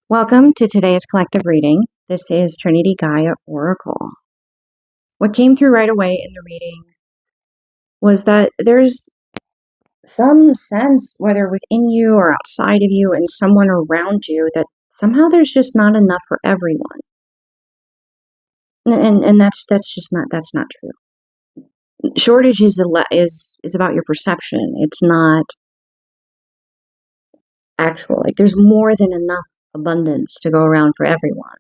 Welcome to today's collective reading. This is TrinityGaiaOracle. What came through right away in the reading was that there's some sense, whether within you or outside of you and someone around you, that somehow there's just not enough for everyone. And that's not true. Shortage is about your perception. It's not actual. Like, there's more than enough abundance to go around for everyone.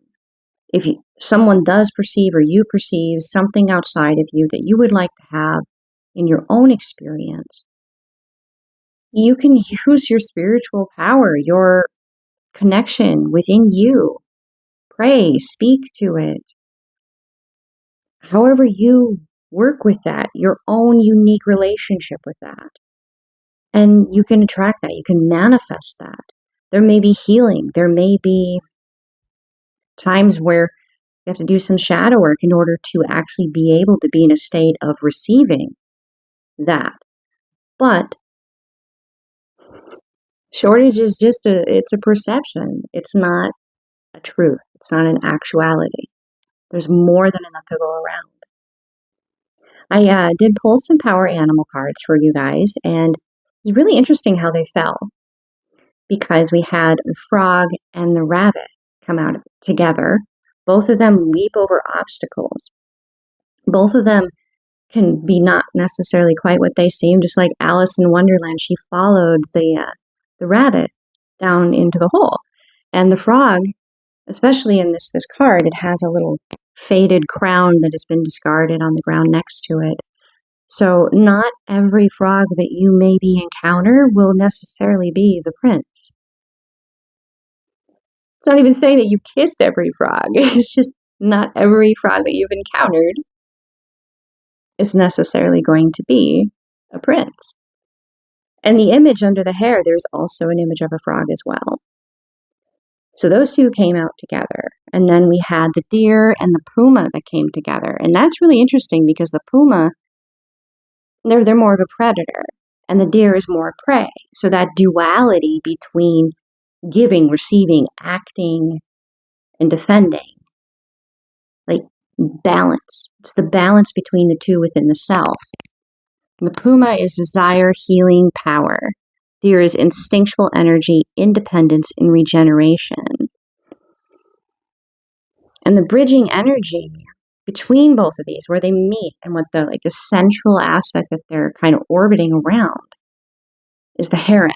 If someone does perceive or you perceive something outside of you that you would like to have in your own experience, you can use your spiritual power, your connection within you. Pray, speak to it. However you work with that, your own unique relationship with that. And you can attract that. You can manifest that. There may be healing. There may be times where you have to do some shadow work in order to actually be able to be in a state of receiving that. But shortage is it's a perception. It's not a truth. It's not an actuality. There's more than enough to go around. I did pull some power animal cards for you guys, and it was really interesting how they fell, because we had the frog and the rabbit come out together. Both of them leap over obstacles. Both of them can be not necessarily quite what they seem, just like Alice in Wonderland. She followed the rabbit down into the hole. And the frog, especially in this card, it has a little faded crown that has been discarded on the ground next to it. So not every frog that you maybe encounter will necessarily be the prince. It's not even saying that you kissed every frog. It's just not every frog that you've encountered is necessarily going to be a prince. And the image under the hair, there's also an image of a frog as well. So those two came out together. And then we had the deer and the puma that came together. And that's really interesting, because the puma, they're more of a predator, and the deer is more prey. So that duality between giving, receiving, acting, and defending, like balance. It's the balance between the two within the self. And the puma is desire, healing, power. Deer is instinctual energy, independence, and regeneration. And the bridging energy between both of these, where they meet, and what the central aspect that they're kind of orbiting around, is the heron,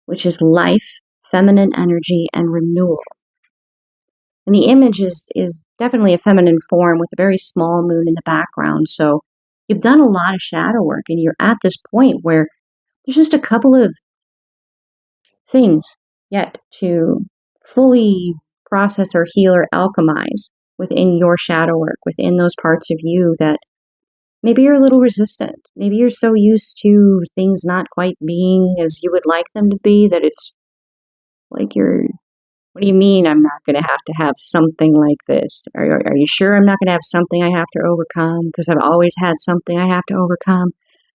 which is life, feminine energy, and renewal. And the image is definitely a feminine form with a very small moon in the background. So you've done a lot of shadow work, and you're at this point where there's just a couple of things yet to fully process or heal or alchemize within your shadow work, within those parts of you that maybe you're a little resistant. Maybe you're so used to things not quite being as you would like them to be that it's like what do you mean I'm not going to have something like this? Are you sure I'm not going to have something I have to overcome? Because I've always had something I have to overcome.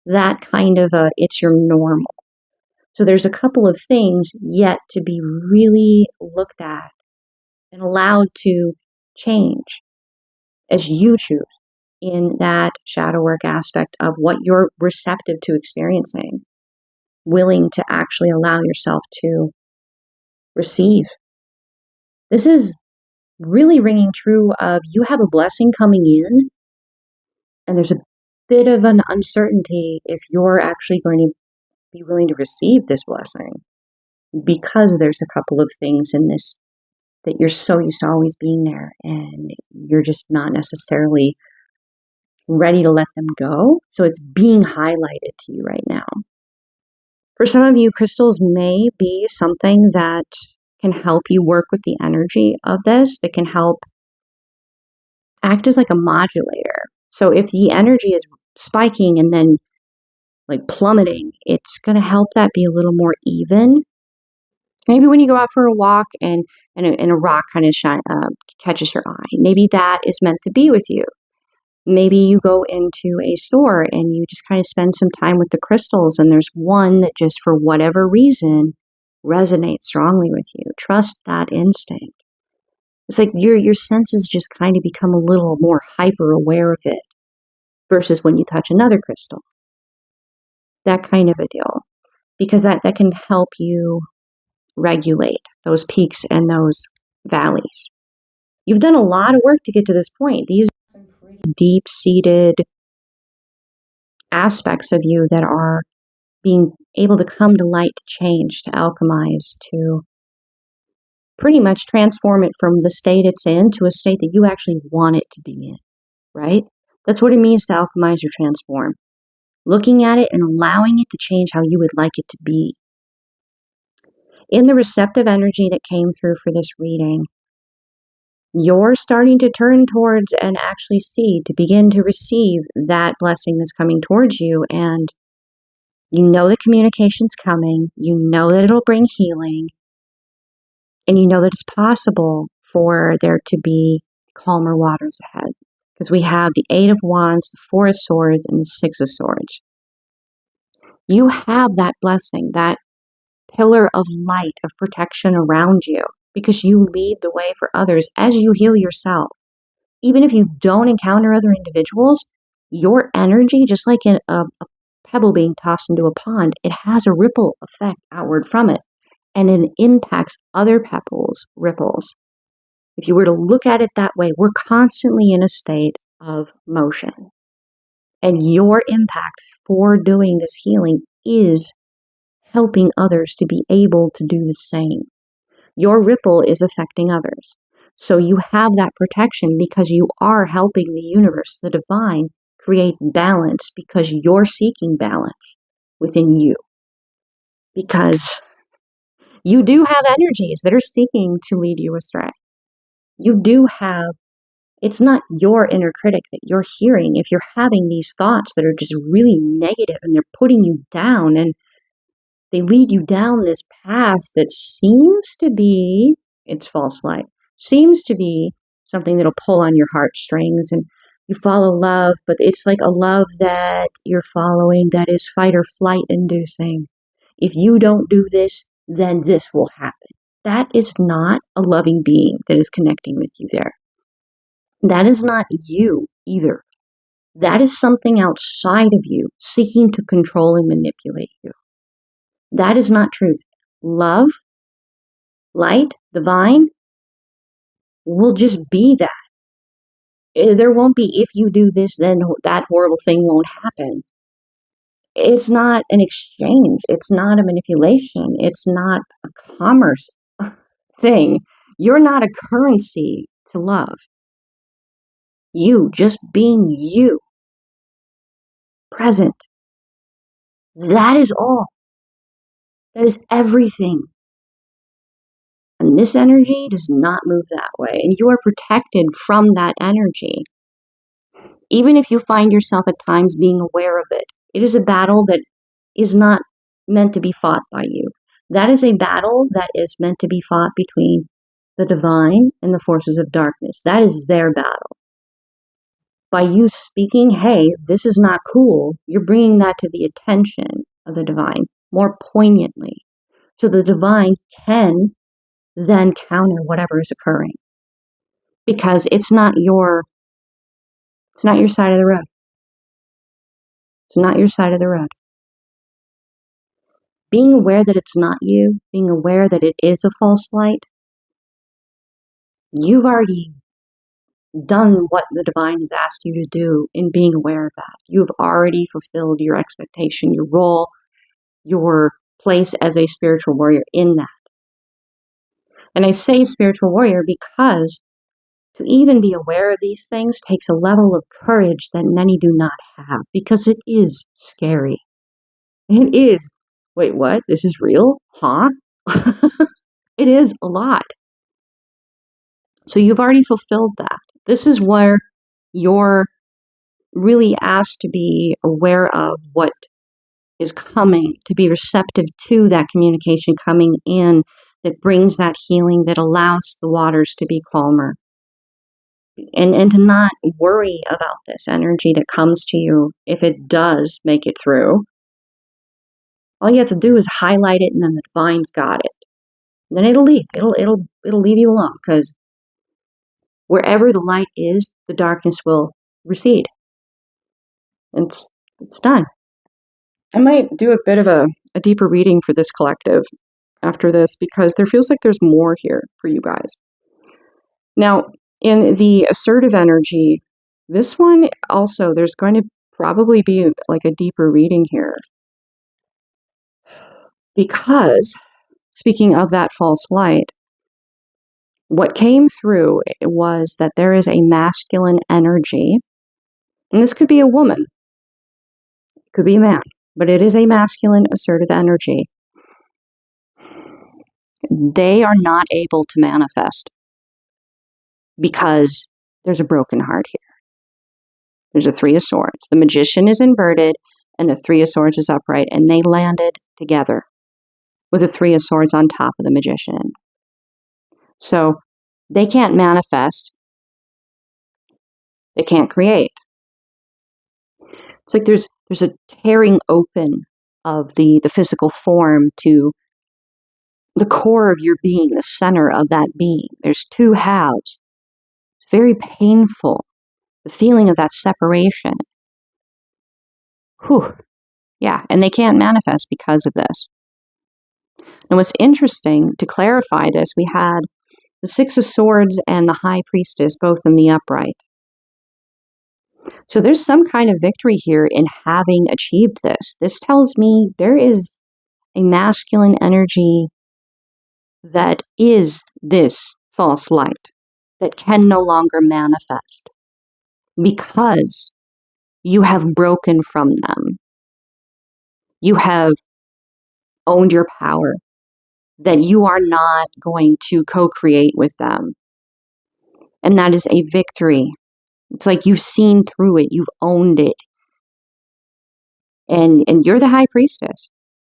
That kind of it's your normal. So there's a couple of things yet to be really looked at and allowed to change as you choose in that shadow work aspect of what you're receptive to experiencing, willing to actually allow yourself to receive. This is really ringing true of you have a blessing coming in, and there's a bit of an uncertainty if you're actually going to be willing to receive this blessing, because there's a couple of things in this that you're so used to always being there, and you're just not necessarily ready to let them go. So it's being highlighted to you right now. For some of you, crystals may be something that can help you work with the energy of this, that can help act as like a modulator. So if the energy is spiking and then like plummeting, it's going to help that be a little more even. Maybe when you go out for a walk and a rock kind of catches your eye, maybe that is meant to be with you. Maybe you go into a store and you just kind of spend some time with the crystals, and there's one that just for whatever reason resonate strongly with you. Trust that instinct. It's like your senses just kind of become a little more hyper aware of it versus when you touch another crystal. That kind of a deal. Because that can help you regulate those peaks and those valleys. You've done a lot of work to get to this point. These are some pretty deep-seated aspects of you that are being able to come to light, to change, to alchemize, to pretty much transform it from the state it's in to a state that you actually want it to be in, right? That's what it means to alchemize or transform. Looking at it and allowing it to change how you would like it to be. In the receptive energy that came through for this reading, you're starting to turn towards and actually see, to begin to receive that blessing that's coming towards you. And you know the communication's coming. You know that it'll bring healing. And you know that it's possible for there to be calmer waters ahead. Because we have the Eight of Wands, the Four of Swords, and the Six of Swords. You have that blessing, that pillar of light, of protection around you, because you lead the way for others as you heal yourself. Even if you don't encounter other individuals, your energy, just like in a pebble being tossed into a pond, it has a ripple effect outward from it, and it impacts other pebbles, ripples. If you were to look at it that way, we're constantly in a state of motion. And your impact for doing this healing is helping others to be able to do the same. Your ripple is affecting others. So you have that protection because you are helping the universe, the divine, create balance because you're seeking balance within you. Because you do have energies that are seeking to lead you astray. You do have, it's not your inner critic that you're hearing. If you're having these thoughts that are just really negative and they're putting you down and they lead you down this path that seems to be, it's false light, seems to be something that'll pull on your heartstrings and you follow love, but it's like a love that you're following that is fight or flight inducing. If you don't do this, then this will happen. That is not a loving being that is connecting with you there. That is not you either. That is something outside of you seeking to control and manipulate you. That is not truth. Love, light, divine will just be that. There won't be, if you do this, then that horrible thing won't happen. It's not an exchange. It's not a manipulation. It's not a commerce thing. You're not a currency to love. You, just being you, present. That is all. That is everything. And this energy does not move that way. And you are protected from that energy. Even if you find yourself at times being aware of it, it is a battle that is not meant to be fought by you. That is a battle that is meant to be fought between the divine and the forces of darkness. That is their battle. By you speaking, hey, this is not cool, you're bringing that to the attention of the divine more poignantly. So the divine can then counter whatever is occurring. Because it's not your side of the road. It's not your side of the road. Being aware that it's not you, being aware that it is a false light, you've already done what the divine has asked you to do in being aware of that. You have already fulfilled your expectation, your role, your place as a spiritual warrior in that. And I say spiritual warrior because to even be aware of these things takes a level of courage that many do not have, because it is scary. It is. Wait, what? This is real? Huh? It is a lot. So you've already fulfilled that. This is where you're really asked to be aware of what is coming, to be receptive to that communication coming in that brings that healing, that allows the waters to be calmer. And to not worry about this energy that comes to you if it does make it through. All you have to do is highlight it, and then the divine's got it. And then it'll leave. It'll leave you alone, because wherever the light is, the darkness will recede. It's done. I might do a bit of a deeper reading for this collective after this, because there feels like there's more here for you guys. Now, in the assertive energy, this one also, there's going to probably be like a deeper reading here. Because, speaking of that false light, what came through was that there is a masculine energy, and this could be a woman, it could be a man, but it is a masculine assertive energy. They are not able to manifest because there's a broken heart here. There's a Three of Swords. The Magician is inverted and the Three of Swords is upright, and they landed together with the Three of Swords on top of the Magician. So they can't manifest. They can't create. It's like there's a tearing open of the physical form to the core of your being, the center of that being. There's two halves. It's very painful, the feeling of that separation. Whew. Yeah, and they can't manifest because of this. And what's interesting, to clarify this, we had the Six of Swords and the High Priestess both in the upright. So there's some kind of victory here in having achieved this. This tells me there is a masculine energy that is this false light that can no longer manifest because you have broken from them. You have owned your power, that you are not going to co-create with them. And that is a victory. It's like you've seen through it, you've owned it. And you're the High Priestess.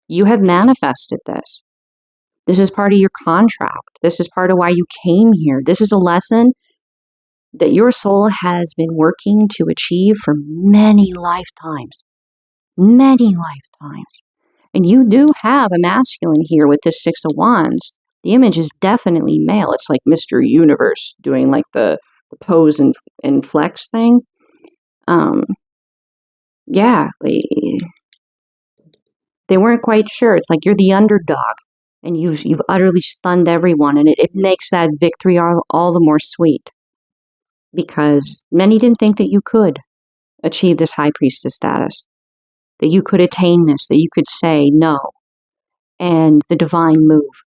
You have manifested this. This is part of your contract. This is part of why you came here. This is a lesson that your soul has been working to achieve for many lifetimes. Many lifetimes. And you do have a masculine here with this Six of Wands. The image is definitely male. It's like Mr. Universe doing like the pose and flex thing. Yeah, they weren't quite sure. It's like you're the underdog, and you've utterly stunned everyone, and it makes that victory all the more sweet, because many didn't think that you could achieve this High Priestess status, that you could attain this, that you could say no, and the divine move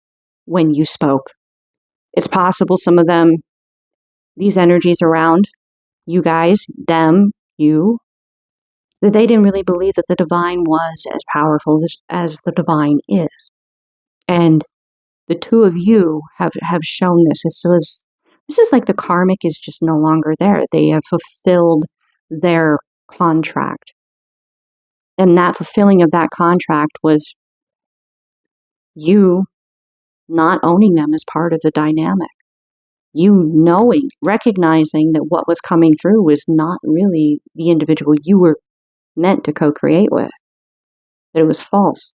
when you spoke. It's possible some of them, these energies around you guys, them, you, that they didn't really believe that the divine was as powerful as the divine is. And the two of you have shown this. This is like the karmic is just no longer there. They have fulfilled their contract. And that fulfilling of that contract was you not owning them as part of the dynamic. You knowing, recognizing that what was coming through was not really the individual you were meant to co-create with. That it was false.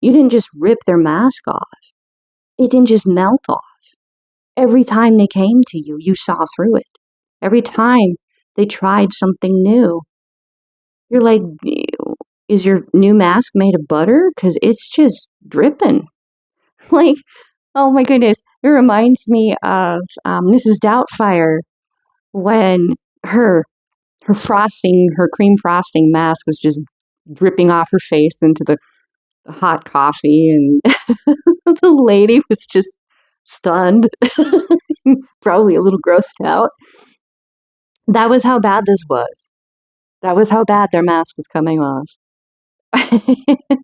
You didn't just rip their mask off. It didn't just melt off. Every time they came to you, you saw through it. Every time they tried something new, you're like, is your new mask made of butter? Because it's just dripping. Like, oh my goodness. It reminds me of Mrs. Doubtfire when her frosting, her cream frosting mask was just dripping off her face into the hot coffee, and the lady was just stunned, probably a little grossed out. That was how bad this was. That was how bad their mask was coming off.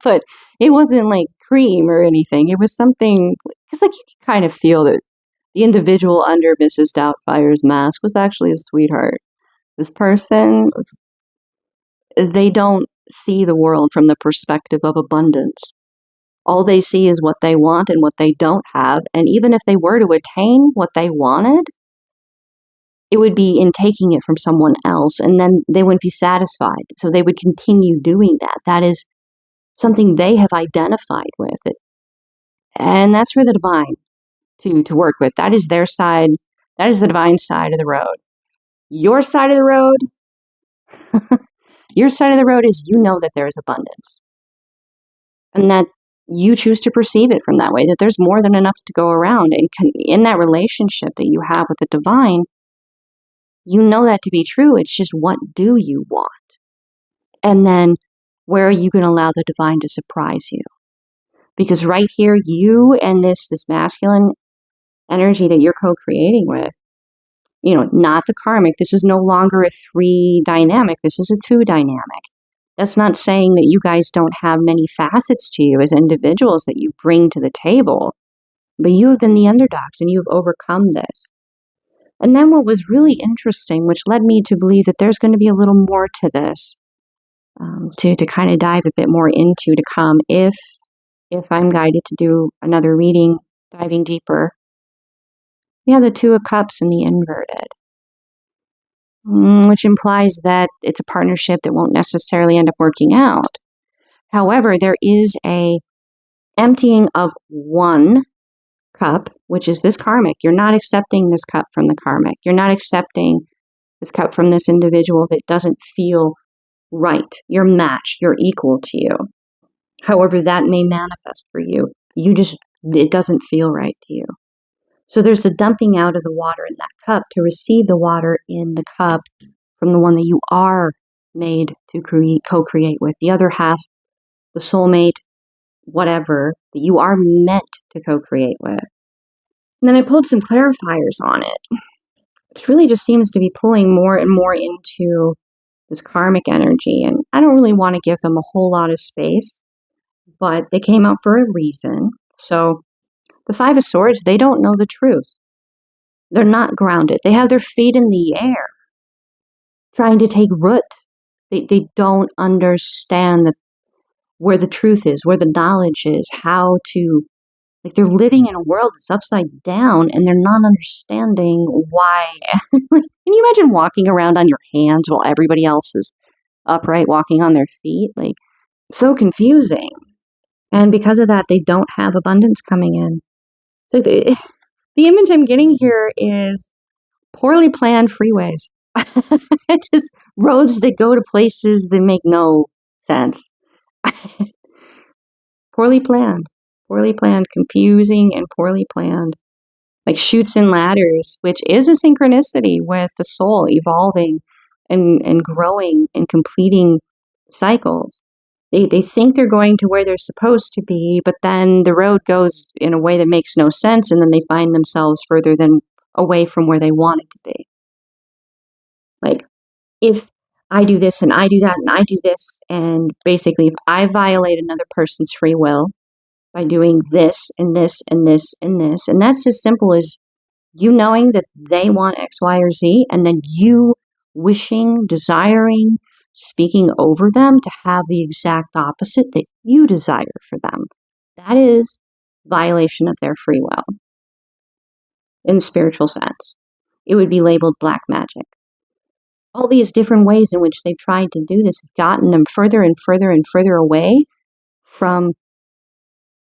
But it wasn't like cream or anything. It was something, because like you can kind of feel that the individual under Mrs. Doubtfire's mask was actually a sweetheart. This person, they don't see the world from the perspective of abundance. All they see is what they want and what they don't have. And even if they were to attain what they wanted, it would be in taking it from someone else, and then they wouldn't be satisfied. So they would continue doing that. That is something they have identified with. And that's for the divine to work with. That is their side. That is the divine side of the road. Your side of the road, your side of the road is you know that there is abundance. And that you choose to perceive it from that way, that there's more than enough to go around. And in that relationship that you have with the divine, you know that to be true. It's just, what do you want? And then where are you going to allow the divine to surprise you? Because right here, you and this masculine energy that you're co-creating with, not the karmic. This is no longer a 3 dynamic. This is a 2 dynamic. That's not saying that you guys don't have many facets to you as individuals that you bring to the table, but you have been the underdogs and you've overcome this. And then what was really interesting, which led me to believe that there's going to be a little more to this, to kind of dive a bit more into to come if I'm guided to do another reading, diving deeper. We have the 2 of Cups and the inverted, which implies that it's a partnership that won't necessarily end up working out. However, there is a emptying of 1 cup, which is this karmic. You're not accepting this cup from the karmic. You're not accepting this cup from this individual that doesn't feel right. You're matched. You're equal to you. However, that may manifest for you. It doesn't feel right to you. So there's a dumping out of the water in that cup to receive the water in the cup from the one that you are made to co-create with. The other half, the soulmate, whatever, that you are meant to co-create with. And then I pulled some clarifiers on it, which really just seems to be pulling more and more into this karmic energy. And I don't really want to give them a whole lot of space, but they came out for a reason. So the 5 of Swords, they don't know the truth. They're not grounded. They have their feet in the air, trying to take root. They don't understand where the truth is, where the knowledge is, how to, they're living in a world that's upside down and they're not understanding why. Can you imagine walking around on your hands while everybody else is upright, walking on their feet? So confusing. And because of that, they don't have abundance coming in. So the image I'm getting here is poorly planned freeways. Just roads that go to places that make no sense. Poorly planned, confusing and poorly planned. Like chutes and ladders, which is a synchronicity with the soul evolving and growing and completing cycles. They think they're going to where they're supposed to be, but then the road goes in a way that makes no sense, and then they find themselves further away from where they wanted to be. Like, if I do this and I do that and I do this, and basically if I violate another person's free will by doing this and this and this and this, and that's as simple as you knowing that they want X, Y, or Z, and then you wishing, desiring, speaking over them to have the exact opposite that you desire for them. That is violation of their free will in the spiritual sense. It would be labeled black magic. All these different ways in which they've tried to do this have gotten them further and further and further away from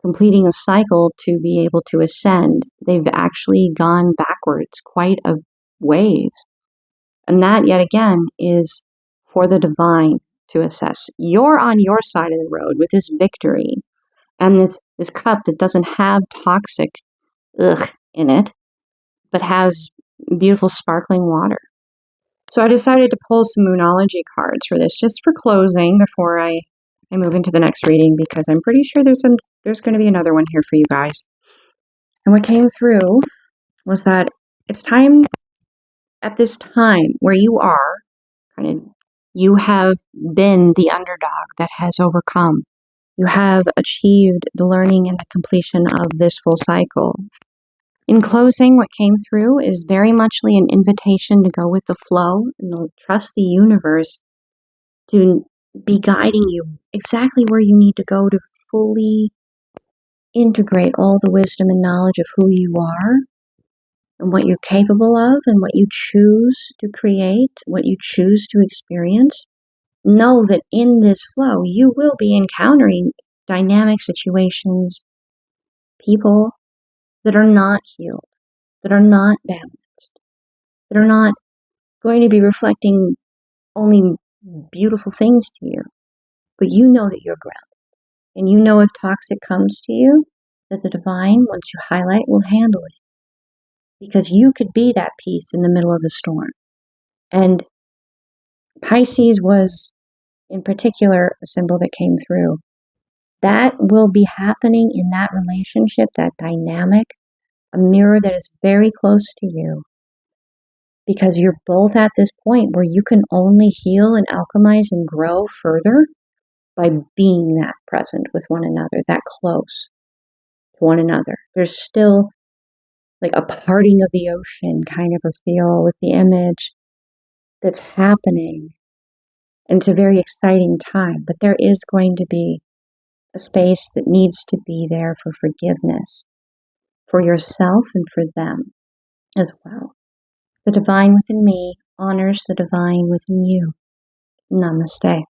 completing a cycle to be able to ascend. They've actually gone backwards quite a ways. And that, yet again, is for the divine to assess. You're on your side of the road with this victory and this cup that doesn't have toxic in it, but has beautiful sparkling water. So I decided to pull some Moonology cards for this, just for closing before I move into the next reading, because I'm pretty sure there's going to be another one here for you guys. And what came through was that it's time, at this time where you are, you have been the underdog that has overcome. You have achieved the learning and the completion of this full cycle. In closing, what came through is very muchly an invitation to go with the flow and to trust the universe to be guiding you exactly where you need to go to fully integrate all the wisdom and knowledge of who you are and what you're capable of and what you choose to create, what you choose to experience. know that in this flow, you will be encountering dynamic situations, people that are not healed, that are not balanced, that are not going to be reflecting only beautiful things to you. But you know that you're grounded. And you know if toxic comes to you, that the divine, once you highlight, will handle it. Because you could be that peace in the middle of the storm. And Pisces was, in particular, a symbol that came through. That will be happening in that relationship, that dynamic, a mirror that is very close to you. Because you're both at this point where you can only heal and alchemize and grow further by being that present with one another, that close to one another. There's still like a parting of the ocean kind of a feel with the image that's happening. And it's a very exciting time, but there is going to be a space that needs to be there for forgiveness, for yourself and for them as well. The divine within me honors the divine within you. Namaste.